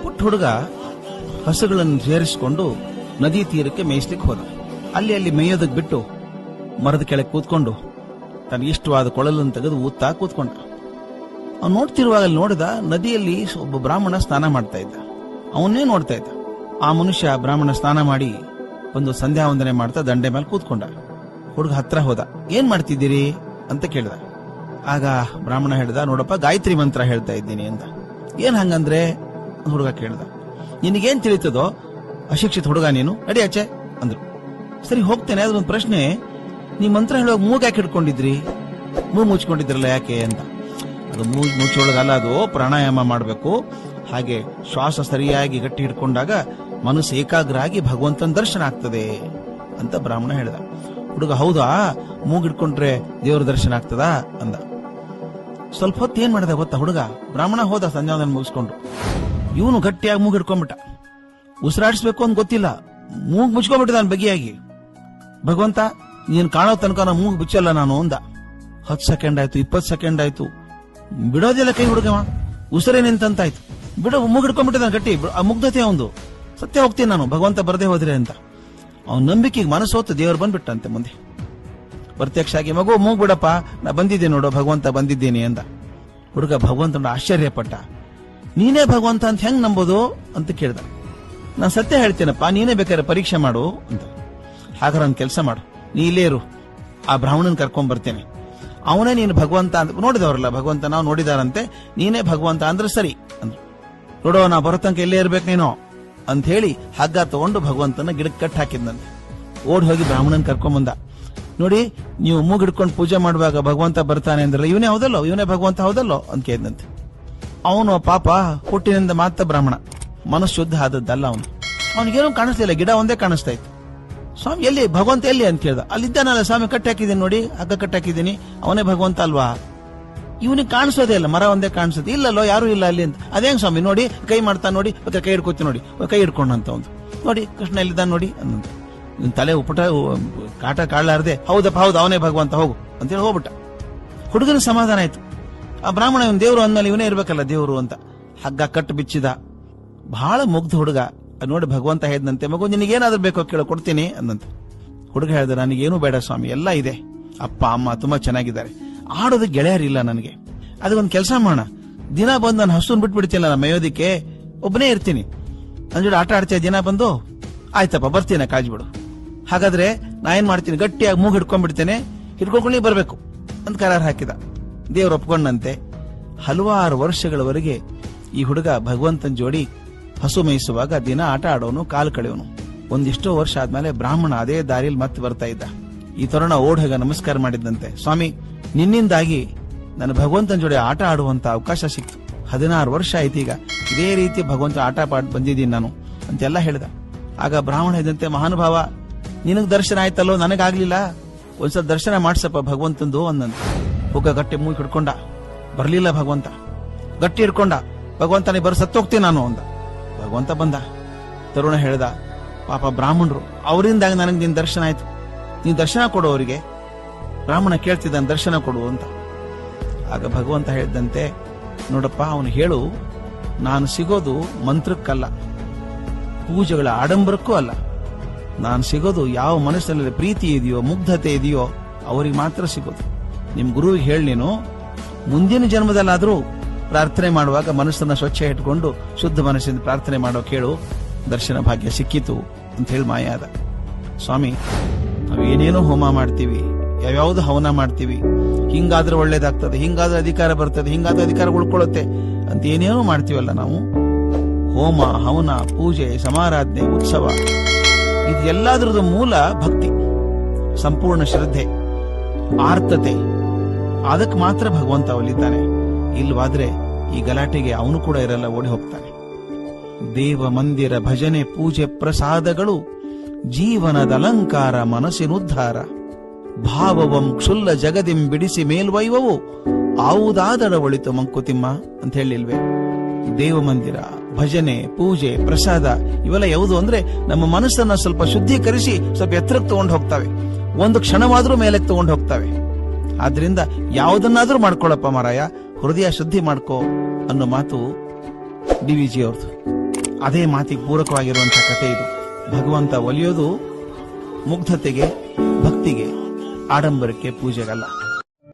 ಪುಟ್ಟ ಹುಡುಗ ಹಸುಗಳನ್ನು ಸೇರಿಸಿಕೊಂಡು ನದಿ ತೀರಕ್ಕೆ ಮೇಯಿಸ್ಲಿಕ್ಕೆ ಹೋದ. ಅಲ್ಲಿ ಮೇಯೋದಕ್ಕೆ ಬಿಟ್ಟು ಮರದ ಕೆಳಗೆ ಕೂತ್ಕೊಂಡು ತನಗಿಷ್ಟವಾದ ಕೊಳಲನ್ನು ತೆಗೆದು ಊತ್ತಾ ಕೂತ್ಕೊಂಡ. ಅವ್ನು ನೋಡ್ತಿರುವಾಗ ನೋಡಿದ ನದಿಯಲ್ಲಿ ಒಬ್ಬ ಬ್ರಾಹ್ಮಣ ಸ್ನಾನ ಮಾಡ್ತಾ ಇದ್ದ. ಅವನ್ನೇ ನೋಡ್ತಾ ಇದ್ದ. ಆ ಮನುಷ್ಯ ಬ್ರಾಹ್ಮಣ ಸ್ನಾನ ಮಾಡಿ ಒಂದು ಸಂಧ್ಯಾ ವಂದನೆ ಮಾಡ್ತಾ ದಂಡೆ ಮೇಲೆ ಕೂತ್ಕೊಂಡ. ಹುಡುಗ ಹತ್ರ ಹೋದ. ಏನ್ ಮಾಡ್ತಿದ್ದೀರಿ ಅಂತ ಕೇಳಿದ. ಆಗ ಬ್ರಾಹ್ಮಣ ಹೇಳ್ದ, ನೋಡಪ್ಪ ಗಾಯತ್ರಿ ಮಂತ್ರ ಹೇಳ್ತಾ ಇದ್ದೀನಿ ಅಂತ. ಏನ್ ಹಂಗಂದ್ರೆ ಹುಡುಗ ಕೇಳ್ದ. ನಿನಗೇನ್ ತಿಳಿತದೋ ಅಶಿಕ್ಷಿತ ಹುಡುಗ ನೀನು, ನಡಿ ಆಚೆ ಅಂದ್ರು. ಸರಿ ಹೋಗ್ತೇನೆ, ಅದೊಂದು ಪ್ರಶ್ನೆ, ನೀ ಮಂತ್ರ ಹೇಳುವಾಗ ಮೂಗ್ ಯಾಕೆ ಹಿಡ್ಕೊಂಡಿದ್ರಿ? ಮೂಗ್ ಮುಚ್ಕೊಂಡಿದ್ರಲ್ಲ ಯಾಕೆ ಅಂತ. ಅದು ಮೂಗ್ ಮುಚ್ಚೋಳಗಲ್ಲ, ಅದು ಪ್ರಾಣಾಯಾಮ ಮಾಡಬೇಕು. ಹಾಗೆ ಶ್ವಾಸ ಸರಿಯಾಗಿ ಗಟ್ಟಿ ಹಿಡ್ಕೊಂಡಾಗ ಮನಸ್ಸು ಏಕಾಗ್ರ ಆಗಿ ಭಗವಂತನ ದರ್ಶನ ಆಗ್ತದೆ ಅಂತ ಬ್ರಾಹ್ಮಣ ಹೇಳ್ದ. ಹುಡುಗ ಹೌದಾ, ಮೂಗ್ ಹಿಡ್ಕೊಂಡ್ರೆ ದೇವರ ದರ್ಶನ ಆಗ್ತದಾ ಅಂದ. ಸ್ವಲ್ಪ ಹೊತ್ತು ಏನ್ ಮಾಡಿದ ಗೊತ್ತಾ ಹುಡುಗ? ಬ್ರಾಹ್ಮಣ ಹೋದ ಸಂಧ್ಯಾವಂದನೆ ಮುಗಿಸ್ಕೊಂಡು. ಇವನು ಗಟ್ಟಿಯಾಗಿ ಮೂಗ್ ಹಿಡ್ಕೊಂಡ್ಬಿಟ್ಟ. ಉಸಿರಾಡಿಸ್ಬೇಕು ಅಂತ ಗೊತ್ತಿಲ್ಲ, ಮೂಗ್ ಮುಚ್ಕೊಂಡ್ಬಿಟ್ಟಿದ ನಾನು ಬಗೆಯಾಗಿ. ಭಗವಂತ ನೀನ್ ಕಾಣೋ ತನಕ ನಾ ಮೂಗ್ ಬಿಚ್ಚಲ್ಲ ನಾನು ಅಂದ. 10 ಸೆಕೆಂಡ್ ಆಯ್ತು, 20 ಸೆಕೆಂಡ್ ಆಯ್ತು, ಬಿಡೋದಿಲ್ಲ ಕೈ ಹುಡುಗವ. ಉಸಿರೇ ನಿಂತಂತಾಯ್ತು. ಬಿಡೋ, ಮೂಗ್ ಹಿಡ್ಕೊಂಡ್ಬಿಟ್ಟಿದ್ದಾನೆ ಗಟ್ಟಿ. ಆ ಮುಗ್ಧತೆ ಒಂದು ಸತ್ಯ ಹೋಗ್ತೀನಿ ನಾನು ಭಗವಂತ ಬರದೇ ಹೋದ್ರೆ ಅಂತ. ಅವನ ನಂಬಿಕೆಗೆ ಮನಸ್ಸೋತು ದೇವರು ಬಂದ್ಬಿಟ್ಟಂತೆ ಮುಂದೆ ಪ್ರತ್ಯಕ್ಷ ಆಗಿ. ಮಗು ಮೂಗ್ ಬಿಡಪ್ಪ, ನಾ ಬಂದಿದ್ದೆ ನೋಡು, ಭಗವಂತ ಬಂದಿದ್ದೇನೆ ಅಂದ. ಹುಡುಗ ಭಗವಂತನ ಆಶ್ಚರ್ಯಪಟ್ಟ. ನೀನೇ ಭಗವಂತ ಅಂತ ಹೆಂಗ್ ನಂಬೋದು ಅಂತ ಕೇಳ್ದ. ನಾನು ಸತ್ಯ ಹೇಳ್ತೇನಪ್ಪ, ನೀನೇ ಬೇಕಾದ್ರೆ ಪರೀಕ್ಷೆ ಮಾಡು ಅಂತ. ಹಾಗಾದ್ರೆ ಒಂದು ಕೆಲಸ ಮಾಡು, ನೀ ಇಲ್ಲೇ ಇರು, ಆ ಬ್ರಾಹ್ಮಣನ್ ಕರ್ಕೊಂಡ್ ಬರ್ತೇನೆ, ಅವನೇ ನೀನು ಭಗವಂತ ಅಂತ. ನೋಡಿದವರಲ್ಲ ಭಗವಂತ ನಾವು ನೋಡಿದಾರಂತೆ, ನೀನೇ ಭಗವಂತ ಅಂದ್ರೆ ಸರಿ ಅಂದ್ರು. ನೋಡೋ ನಾ ಬರತಂಕ ಎಲ್ಲೇ ಇರ್ಬೇಕು ನೀನು ಅಂತ ಹೇಳಿ ಹಗ್ಗ ತಗೊಂಡು ಭಗವಂತನ ಗಿಡಕ್ಕೆ ಕಟ್ ಹಾಕಿದ್ನಂತೆ. ಓಡ್ ಹೋಗಿ ಬ್ರಾಹ್ಮಣನ್ ಕರ್ಕೊಂಡ್ ಬಂದ. ನೋಡಿ, ನೀವು ಮೂಗ್ ಹಿಡ್ಕೊಂಡು ಪೂಜೆ ಮಾಡುವಾಗ ಭಗವಂತ ಬರ್ತಾನೆ ಅಂದ್ರಲ್ಲ, ಇವನೇ ಹೌದಲ್ಲೋ, ಇವನೇ ಭಗವಂತ ಹೌದಲ್ಲೋ ಅಂತ ಕೇಳಿದಂತೆ. ಅವನು ಪಾಪ ಹುಟ್ಟಿನಿಂದ ಮಾತ್ರ ಬ್ರಾಹ್ಮಣ, ಮನಸ್ಸು ಶುದ್ಧ ಆದದ್ದಲ್ಲ ಅವನು. ಅವನಿಗೇನು ಕಾಣಿಸ್ಲಿಲ್ಲ, ಗಿಡ ಒಂದೇ ಕಾಣಿಸ್ತಾ ಇತ್ತು. ಸ್ವಾಮಿ ಎಲ್ಲಿ ಭಗವಂತ ಎಲ್ಲಿ ಅಂತ ಕೇಳ್ದ. ಅಲ್ಲಿದ್ದಾನಲ್ಲ ಸ್ವಾಮಿ, ಕಟ್ಟಿ ಹಾಕಿದ್ದೀನಿ ನೋಡಿ, ಹಗ್ಗ ಕಟ್ಟಿ ಹಾಕಿದ್ದೀನಿ, ಅವನೇ ಭಗವಂತ ಅಲ್ವಾ? ಇವನಿಗೆ ಕಾಣಿಸೋದೇ ಇಲ್ಲ, ಮರ ಒಂದೇ ಕಾಣಿಸೋದು. ಇಲ್ಲಲ್ಲೋ ಯಾರು ಇಲ್ಲ ಅಲ್ಲಿ ಅಂತ. ಅದೇಂಗ್ ಸ್ವಾಮಿ, ನೋಡಿ ಕೈ ಮಾಡ್ತಾ ನೋಡಿ, ಮತ್ತೆ ಕೈ ಹಿಡ್ಕೊತಿ ನೋಡಿ, ಕೈ ಹಿಡ್ಕೊಂಡಂತ ಒಂದು ನೋಡಿ, ಕೃಷ್ಣ ಎಲ್ಲಿದ್ದಾನೆ ನೋಡಿ ಅನ್ನಂತ. ತಲೆ ಉಪಟ ಕಾಟ ಕಾಳಲಾರದೆ, ಹೌದಪ್ಪ ಹೌದು ಅವನೇ ಭಗವಂತ ಹೋಗು ಅಂತೇಳಿ ಹೋಗ್ಬಿಟ್ಟ. ಹುಡುಗನ ಸಮಾಧಾನ ಆಯ್ತು. ಆ ಬ್ರಾಹ್ಮಣ ಇವನ್ ದೇವ್ರು ಅಂದ್ಮೇಲೆ ಇವನೇ ಇರ್ಬೇಕಲ್ಲ ದೇವ್ರು ಅಂತ ಹಗ್ಗ ಕಟ್ಟು ಬಿಚ್ಚಿದ. ಬಹಳ ಮುಗ್ಧ ಹುಡುಗ ನೋಡಿ ಭಗವಂತ ಹೇಳಿದಂತೆ, ಮಗು ನಿನಗೇನಾದ್ರೂ ಬೇಕೋ ಕೇಳೋ ಕೊಡ್ತೀನಿ ಅಂದಂತೆ. ಹುಡುಗ ಹೇಳಿದ, ನನಗೇನು ಬೇಡ ಸ್ವಾಮಿ, ಎಲ್ಲ ಇದೆ, ಅಪ್ಪ ಅಮ್ಮ ತುಂಬಾ ಚೆನ್ನಾಗಿದ್ದಾರೆ, ಆಡೋದಕ್ಕೆ ಗೆಳೆಯರಿಲ್ಲ ನನಗೆ. ಅದಕ್ಕೊಂದು ಕೆಲಸ ಮಾಡೋಣ, ದಿನ ಬಂದು ನಾನು ಹಸುನ್ ಬಿಟ್ಬಿಡ್ತೀನಿ ನಾನು ಮೇಯೋದಿಕ್ಕೆ, ಒಬ್ಬನೇ ಇರ್ತೀನಿ, ನನ್ನ ಜೋಡಿ ಆಟ ಆಡ್ತೀಯ ದಿನ ಬಂದು? ಆಯ್ತಪ್ಪ ಬರ್ತೀನಿ, ಕಾಜ್ ಬಿಡು. ಹಾಗಾದ್ರೆ ನಾ ಏನ್ ಮಾಡ್ತೀನಿ, ಗಟ್ಟಿಯಾಗಿ ಮೂಗ್ ಹಿಡ್ಕೊಂಡ್ಬಿಡ್ತೇನೆ, ಹಿಡ್ಕೊಂಡು ಬರ್ಬೇಕು ಅಂತ ಕರಾರ್ ಹಾಕಿದ. ದೇವ್ರು ಒಪ್ಕೊಂಡಂತೆ. ಹಲವಾರು ವರ್ಷಗಳವರೆಗೆ ಈ ಹುಡುಗ ಭಗವಂತನ ಜೋಡಿ ಹಸು ಮೇಯಿಸುವಾಗ ದಿನ ಆಟ ಆಡೋನು, ಕಾಲು ಕಳೆಯೋನು. ಒಂದಿಷ್ಟೋ ವರ್ಷ ಆದ್ಮೇಲೆ ಬ್ರಾಹ್ಮಣ ಅದೇ ದಾರಿಯಲ್ಲಿ ಮತ್ತೆ ಬರ್ತಾ ಇದ್ದ. ಈ ತರುಣ ಓಡ್ ಹೋಗ ನಮಸ್ಕಾರ ಮಾಡಿದಂತೆ, ಸ್ವಾಮಿ ನಿನ್ನಿಂದಾಗಿ ನನ್ನ ಭಗವಂತನ ಜೋಡಿ ಆಟ ಆಡುವಂತ ಅವಕಾಶ ಸಿಕ್ತು. 16 ವರ್ಷ ಆಯ್ತು ಈಗ ಇದೇ ರೀತಿ ಭಗವಂತ ಆಟ ಪಾಡ್ ಬಂದಿದ್ದೀನಿ ನಾನು ಅಂತೆಲ್ಲ ಹೇಳಿದ. ಆಗ ಬ್ರಾಹ್ಮಣ ಇದ್ದಂತೆ, ಮಹಾನುಭಾವ ನಿನಗ್ ದರ್ಶನ ಆಯ್ತಲ್ಲೋ, ನನಗಾಗ್ಲಿಲ್ಲ, ಒಂದ್ಸಲ ದರ್ಶನ ಮಾಡ್ಸಪ್ಪ ಭಗವಂತಂದು ಅಂದಂತ. ಹುಗ್ಗ ಗಟ್ಟಿ ಮೂಗಿ ಹಿಡ್ಕೊಂಡ, ಬರ್ಲಿಲ್ಲ ಭಗವಂತ. ಗಟ್ಟಿ ಹಿಡ್ಕೊಂಡ, ಭಗವಂತ ನೀ ಬರ್ ಸತ್ತೋಗ್ತೀನಿ ನಾನು ಅಂದ. ಭಗವಂತ ಬಂದ. ತರುಣ ಹೇಳ್ದ, ಪಾಪ ಬ್ರಾಹ್ಮಣರು, ಅವರಿಂದಾಗ ನನಗೆ ನಿನ್ ದರ್ಶನ ಆಯ್ತು, ನೀನ್ ದರ್ಶನ ಕೊಡು ಅವರಿಗೆ. ಬ್ರಾಹ್ಮಣ ಕೇಳ್ತಿದ್ದಾನೆ, ದರ್ಶನ ಕೊಡು ಅಂತ. ಆಗ ಭಗವಂತ ಹೇಳಿದಂತೆ, ನೋಡಪ್ಪ ಅವನು ಹೇಳು, ನಾನು ಸಿಗೋದು ಮಂತ್ರಕ್ಕಲ್ಲ, ಪೂಜೆಗಳ ಆಡಂಬರಕ್ಕೂ ಅಲ್ಲ, ನಾನು ಸಿಗೋದು ಯಾವ ಮನಸ್ಸಿನಲ್ಲಿ ಪ್ರೀತಿ ಇದೆಯೋ ಮುಗ್ಧತೆ ಇದೆಯೋ ಅವರಿಗೆ ಮಾತ್ರ ಸಿಗೋದು. ನಿಮ್ ಗುರುವಿಗೆ ಹೇಳಿ, ನೀನು ಮುಂದಿನ ಜನ್ಮದಲ್ಲಾದ್ರೂ ಪ್ರಾರ್ಥನೆ ಮಾಡುವಾಗ ಮನಸ್ಸನ್ನ ಸ್ವಚ್ಛ ಇಟ್ಕೊಂಡು ಶುದ್ಧ ಮನಸ್ಸಿಂದ ಪ್ರಾರ್ಥನೆ ಮಾಡೋ ಕೇಳು, ದರ್ಶನ ಭಾಗ್ಯ ಸಿಕ್ಕಿತು ಅಂತ ಹೇಳಿ ಮಾಯಾದ. ಸ್ವಾಮಿ ನಾವು ಏನೇನೋ ಹೋಮ ಮಾಡ್ತೀವಿ, ಯಾವ್ಯಾವ್ದು ಹವನ ಮಾಡ್ತೀವಿ, ಹಿಂಗಾದ್ರೆ ಒಳ್ಳೇದಾಗ್ತದೆ, ಹಿಂಗಾದ್ರೆ ಅಧಿಕಾರ ಬರ್ತದೆ, ಹಿಂಗಾದ್ರೆ ಅಧಿಕಾರ ಉಳ್ಕೊಳ್ಳುತ್ತೆ ಅಂತ ಏನೇನೋ ಮಾಡ್ತೀವಲ್ಲ ನಾವು. ಹೋಮ ಹವನ ಪೂಜೆ ಸಮಾರಾಧನೆ ಉತ್ಸವ ಇದೆಲ್ಲದ್ರದ್ದು ಮೂಲ ಭಕ್ತಿ, ಸಂಪೂರ್ಣ ಶ್ರದ್ಧೆ, ಆರ್ತತೆ. ಅದಕ್ಕೆ ಮಾತ್ರ ಭಗವಂತ ಒಲಿತಾನೆ. ಇಲ್ವಾದ್ರೆ ಈ ಗಲಾಟೆಗೆ ಅವನು ಕೂಡ ಇರಲ್ಲ, ಓಡಿ ಹೋಗ್ತಾನೆ. ದೇವ ಮಂದಿರ ಭಜನೆ ಪೂಜೆ ಪ್ರಸಾದಗಳು ಜೀವನದ ಅಲಂಕಾರ ಮನಸ್ಸಿನುದ್ಧಾರ. ಭಾವವಂ ಕ್ಷುಲ್ಲ ಜಗದಿಂ ಬಿಡಿಸಿ ಮೇಲ್ವೈವವು ಆವುದಾದರ ಒಳಿತು ಮಂಕುತಿಮ್ಮ ಅಂತ ಹೇಳಿಲ್ವೇ? ದೇವ ಮಂದಿರ ಭಜನೆ ಪೂಜೆ ಪ್ರಸಾದ ಇವೆಲ್ಲ ಯಾವುದು ಅಂದ್ರೆ ನಮ್ಮ ಮನಸ್ಸನ್ನ ಸ್ವಲ್ಪ ಶುದ್ಧೀಕರಿಸಿ ಸ್ವಲ್ಪ ಎತ್ತರಕ್ಕೆ ತಗೊಂಡು ಹೋಗ್ತವೆ, ಒಂದು ಕ್ಷಣವಾದ್ರೂ ಮೇಲಕ್ಕೆ ತಗೊಂಡು ಹೋಗ್ತವೆ. ಆದ್ರಿಂದ ಯಾವುದನ್ನಾದ್ರೂ ಮಾಡ್ಕೊಳ್ಳಪ್ಪ ಮಾರಾಯ, ಹೃದಯ ಶುದ್ಧಿ ಮಾಡ್ಕೋ ಅನ್ನೋ ಮಾತು DVG ಅವ್ರದ್ದು. ಅದೇ ಮಾತಿಗೆ ಪೂರಕವಾಗಿರುವಂತಹ ಕಥೆ ಇದು. ಭಗವಂತ ಒಲಿಯೋದು ಮುಗ್ಧತೆಗೆ, ಭಕ್ತಿಗೆ, ಆಡಂಬರಕ್ಕೆ, ಪೂಜೆಗಲ್ಲ.